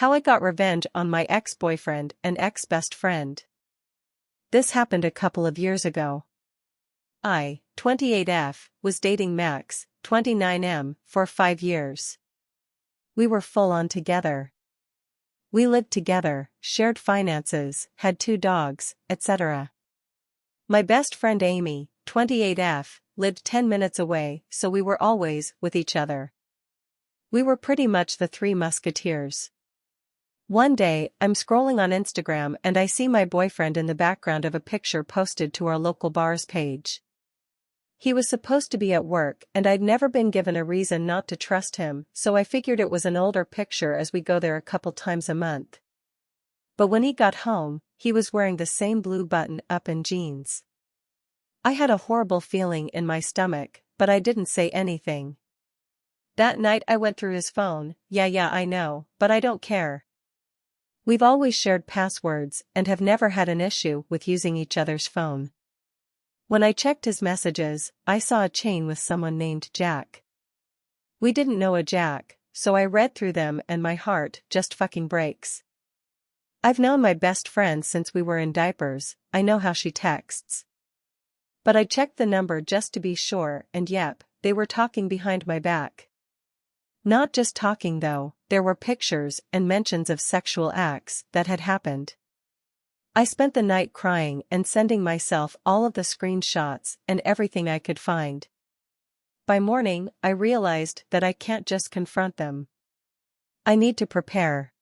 How I got revenge on my ex-boyfriend and ex-best friend. This happened a couple of years ago. I, 28F, was dating Max, 29M, for 5 years. We were full on together. We lived together, shared finances, had 2 dogs, etc. My best friend Amy, 28F, lived 10 minutes away, so we were always with each other. We were pretty much the 3 musketeers. One day, I'm scrolling on Instagram and I see my boyfriend in the background of a picture posted to our local bar's page. He was supposed to be at work and I'd never been given a reason not to trust him, so I figured it was an older picture as we go there a couple times a month. But when he got home, he was wearing the same blue button-up and jeans. I had a horrible feeling in my stomach, but I didn't say anything. That night I went through his phone. Yeah, I know, but I don't care. We've always shared passwords and have never had an issue with using each other's phone. When I checked his messages, I saw a chain with someone named Jack. We didn't know a Jack, so I read through them and my heart just fucking breaks. I've known my best friend since we were in diapers. I know how she texts. But I checked the number just to be sure, and yep, they were talking behind my back. Not just talking though, there were pictures and mentions of sexual acts that had happened. I spent the night crying and sending myself all of the screenshots and everything I could find. By morning, I realized that I can't just confront them. I need to prepare.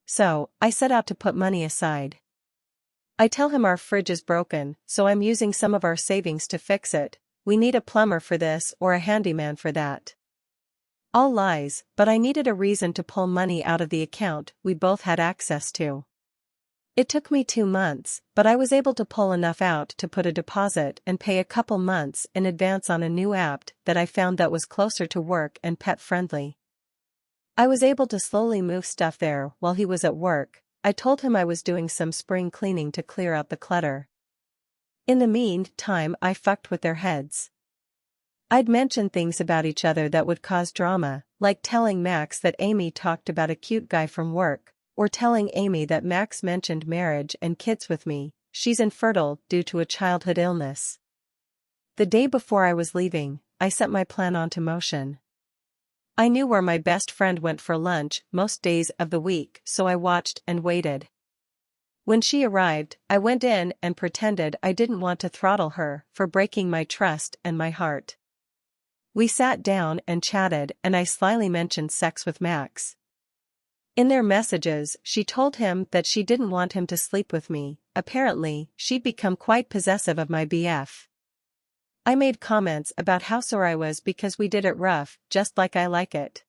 So, I set out to put money aside. I tell him our fridge is broken, so I'm using some of our savings to fix it. We need a plumber for this or a handyman for that. All lies, but I needed a reason to pull money out of the account we both had access to. It took me 2 months, but I was able to pull enough out to put a deposit and pay a couple months in advance on a new app that I found that was closer to work and pet-friendly. I was able to slowly move stuff there while he was at work. I told him I was doing some spring cleaning to clear out the clutter. In the meantime, I fucked with their heads. I'd mention things about each other that would cause drama, like telling Max that Amy talked about a cute guy from work, or telling Amy that Max mentioned marriage and kids with me. She's infertile due to a childhood illness. The day before I was leaving, I set my plan onto motion. I knew where my best friend went for lunch most days of the week, so I watched and waited. When she arrived, I went in and pretended I didn't want to throttle her for breaking my trust and my heart. We sat down and chatted and I slyly mentioned sex with Max. In their messages, she told him that she didn't want him to sleep with me. Apparently, she'd become quite possessive of my BF. I made comments about how sore I was because we did it rough, just like I like it.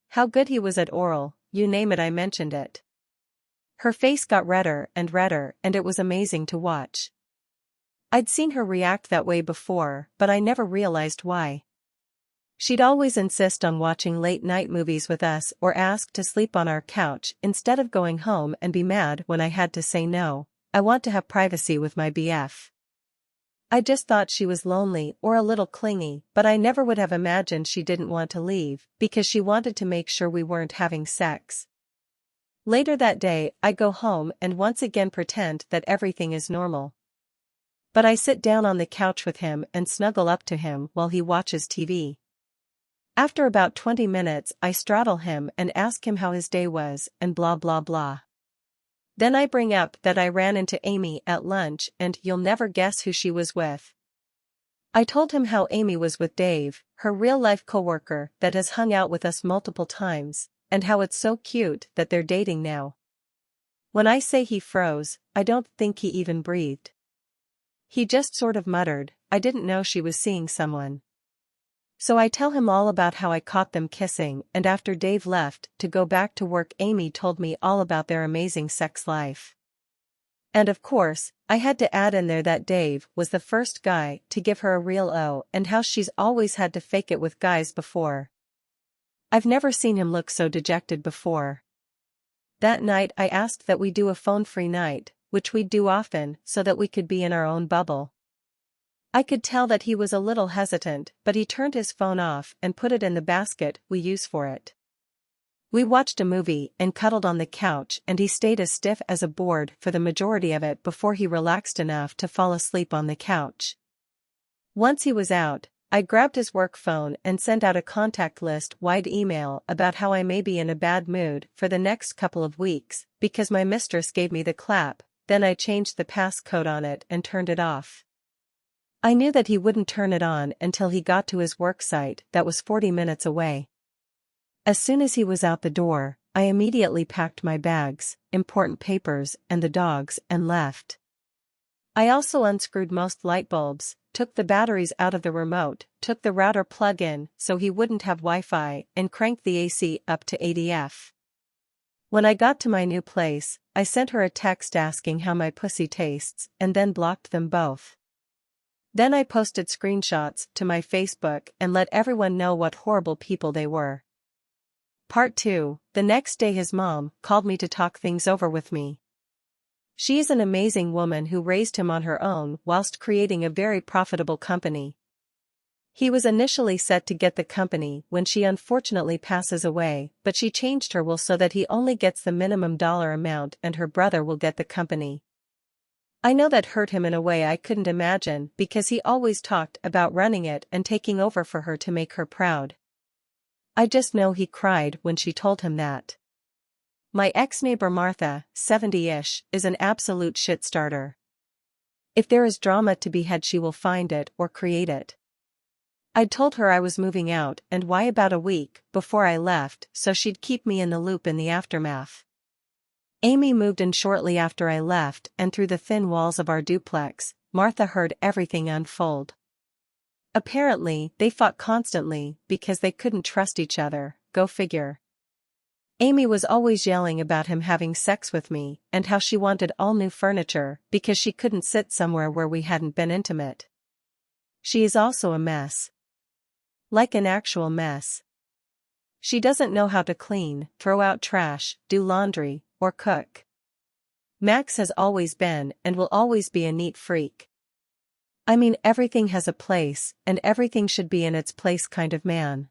How good he was at oral, you name it, I mentioned it. Her face got redder and it was amazing to watch. I'd seen her react that way before, but I never realized why. She'd always insist on watching late-night movies with us or ask to sleep on our couch instead of going home and be mad when I had to say no. I want to have privacy with my BF. I just thought she was lonely or a little clingy, but I never would have imagined she didn't want to leave because she wanted to make sure we weren't having sex. Later that day, I go home and once again pretend that everything is normal. But I sit down on the couch with him and snuggle up to him while he watches TV. After about 20 minutes, I straddle him and ask him how his day was and blah blah blah. Then I bring up that I ran into Amy at lunch and you'll never guess who she was with. I told him how Amy was with Dave, her real-life coworker that has hung out with us multiple times, and how it's so cute that they're dating now. When I say he froze, I don't think he even breathed. He just sort of muttered, I didn't know she was seeing someone. So I tell him all about how I caught them kissing, and after Dave left to go back to work, Amy told me all about their amazing sex life. And of course, I had to add in there that Dave was the first guy to give her a real O and how she's always had to fake it with guys before. I've never seen him look so dejected before. That night I asked that we do a phone-free night, which we'd do often so that we could be in our own bubble. I could tell that he was a little hesitant, but he turned his phone off and put it in the basket we use for it. We watched a movie and cuddled on the couch, and he stayed as stiff as a board for the majority of it before he relaxed enough to fall asleep on the couch. Once he was out, I grabbed his work phone and sent out a contact list-wide email about how I may be in a bad mood for the next couple of weeks because my mistress gave me the clap. Then I changed the passcode on it and turned it off. I knew that he wouldn't turn it on until he got to his work site that was 40 minutes away. As soon as he was out the door, I immediately packed my bags, important papers, and the dogs and left. I also unscrewed most light bulbs, took the batteries out of the remote, took the router plug in so he wouldn't have Wi-Fi, and cranked the AC up to 80F. When I got to my new place, I sent her a text asking how my pussy tastes and then blocked them both. Then I posted screenshots to my Facebook and let everyone know what horrible people they were. Part 2. The next day his mom called me to talk things over with me. She is an amazing woman who raised him on her own whilst creating a very profitable company. He was initially set to get the company when she unfortunately passes away, but she changed her will so that he only gets the minimum dollar amount and her brother will get the company. I know that hurt him in a way I couldn't imagine because he always talked about running it and taking over for her to make her proud. I just know he cried when she told him that. My ex-neighbor Martha, 70-ish, is an absolute shit-starter. If there is drama to be had she will find it or create it. I'd told her I was moving out and why about a week before I left so she'd keep me in the loop in the aftermath. Amy moved in shortly after I left and through the thin walls of our duplex, Martha heard everything unfold. Apparently, they fought constantly because they couldn't trust each other, go figure. Amy was always yelling about him having sex with me and how she wanted all new furniture because she couldn't sit somewhere where we hadn't been intimate. She is also a mess. Like an actual mess. She doesn't know how to clean, throw out trash, do laundry, or cook. Max has always been and will always be a neat freak. I mean, everything has a place, and everything should be in its place kind of man.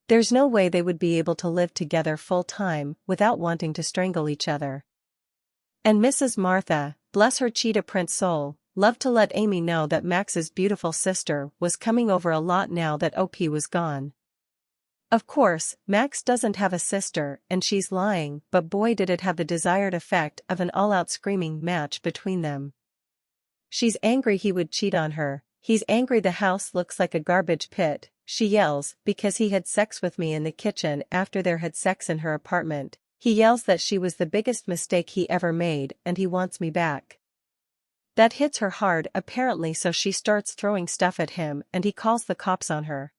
There's no way they would be able to live together full-time without wanting to strangle each other. And Mrs. Martha, bless her cheetah print soul, loved to let Amy know that Max's beautiful sister was coming over a lot now that OP was gone. Of course, Max doesn't have a sister and she's lying, but boy did it have the desired effect of an all-out screaming match between them. She's angry he would cheat on her, he's angry the house looks like a garbage pit, she yells because he had sex with me in the kitchen after there had sex in her apartment, he yells that she was the biggest mistake he ever made and he wants me back. That hits her hard apparently so she starts throwing stuff at him and he calls the cops on her.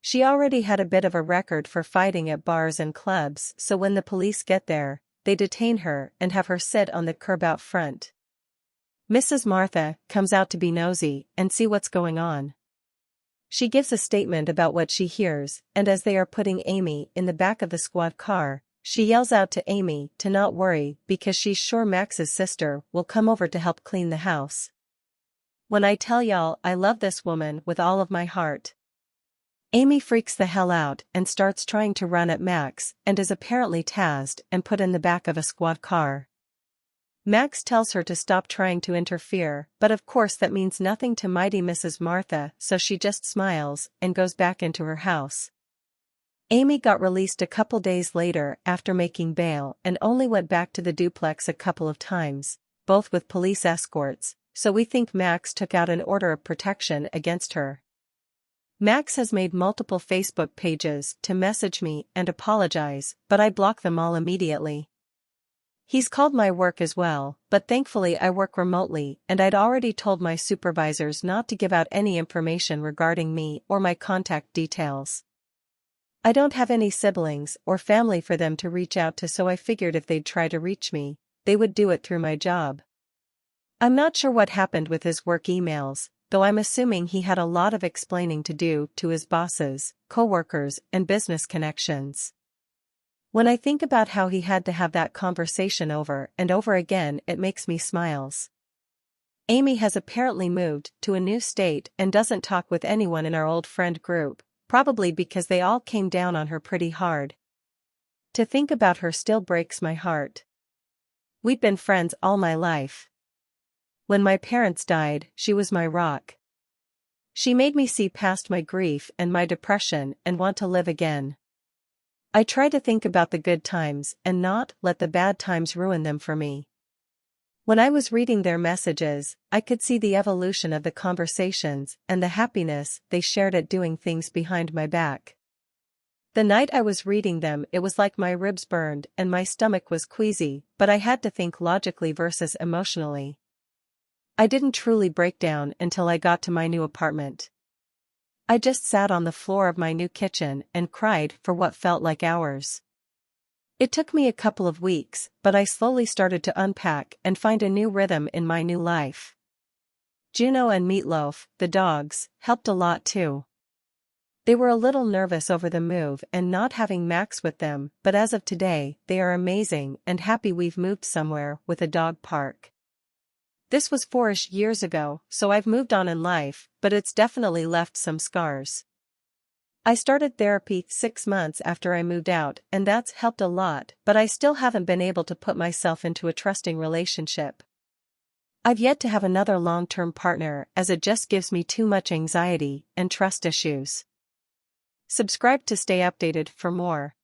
She already had a bit of a record for fighting at bars and clubs so when the police get there, they detain her and have her sit on the curb out front. Mrs. Martha comes out to be nosy and see what's going on. She gives a statement about what she hears, and as they are putting Amy in the back of the squad car, she yells out to Amy to not worry because she's sure Max's sister will come over to help clean the house. When I tell y'all I love this woman with all of my heart. Amy freaks the hell out and starts trying to run at Max and is apparently tasered and put in the back of a squad car. Max tells her to stop trying to interfere, but of course that means nothing to mighty Mrs. Martha, so she just smiles and goes back into her house. Amy got released a couple days later after making bail and only went back to the duplex a couple of times, both with police escorts, so we think Max took out an order of protection against her. Max has made multiple Facebook pages to message me and apologize, but I block them all immediately. He's called my work as well, but thankfully I work remotely and I'd already told my supervisors not to give out any information regarding me or my contact details. I don't have any siblings or family for them to reach out to, so I figured if they'd try to reach me, they would do it through my job. I'm not sure what happened with his work emails, though I'm assuming he had a lot of explaining to do to his bosses, coworkers, and business connections. When I think about how he had to have that conversation over and over again, it makes me smiles. Amy has apparently moved to a new state and doesn't talk with anyone in our old friend group, probably because they all came down on her pretty hard. To think about her still breaks my heart. We'd been friends all my life. When my parents died, she was my rock. She made me see past my grief and my depression and want to live again. I try to think about the good times and not let the bad times ruin them for me. When I was reading their messages, I could see the evolution of the conversations and the happiness they shared at doing things behind my back. The night I was reading them, it was like my ribs burned and my stomach was queasy, but I had to think logically versus emotionally. I didn't truly break down until I got to my new apartment. I just sat on the floor of my new kitchen and cried for what felt like hours. It took me a couple of weeks, but I slowly started to unpack and find a new rhythm in my new life. Juno and Meatloaf, the dogs, helped a lot too. They were a little nervous over the move and not having Max with them, but as of today, they are amazing and happy we've moved somewhere with a dog park. This was 4-ish years ago, so I've moved on in life, but it's definitely left some scars. I started therapy 6 months after I moved out, and that's helped a lot, but I still haven't been able to put myself into a trusting relationship. I've yet to have another long-term partner as it just gives me too much anxiety and trust issues. Subscribe to stay updated for more.